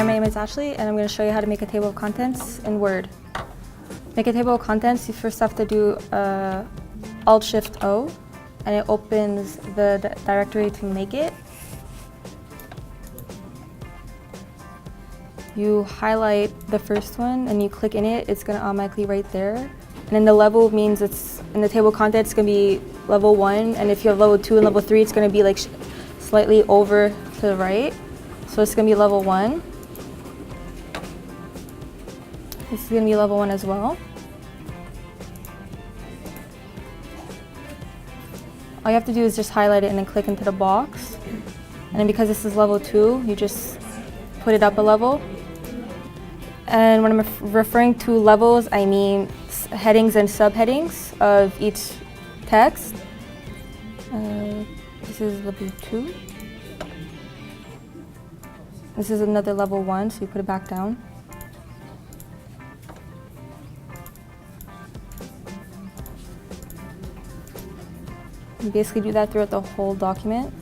Hi, my name is Ashley, and I'm going to show you how to make a table of contents in Word. Make a table of contents, you first have to do Alt-Shift-O, and it opens the directory to make it. You highlight the first one, and you click in it, it's going to automatically right there. And then the level means it's, in the table of contents, it's going to be level 1, and if you have level 2 and level 3, it's going to be like slightly over to the right. So it's going to be level 1. This is going to be level 1 as well. All you have to do is just highlight it and then click into the box. And then because this is level 2, you just put it up a level. And when I'm referring to levels, I mean headings and subheadings of each text. This is level 2. This is another level 1, so you put it back down. You basically do that throughout the whole document.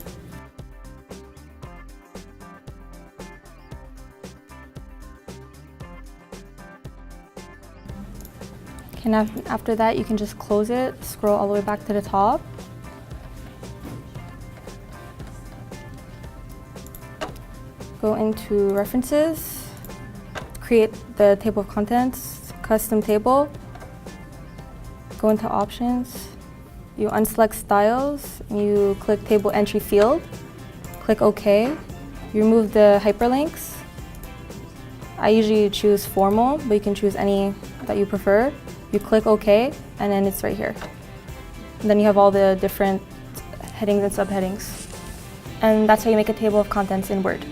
Okay, now after that, you can just close it, scroll all the way back to the top. Go into References, create the table of contents, custom table, go into Options. You unselect styles, you click table entry field, click OK. You remove the hyperlinks. I usually choose formal, but you can choose any that you prefer. You click OK, and then it's right here. And then you have all the different headings and subheadings. And that's how you make a table of contents in Word.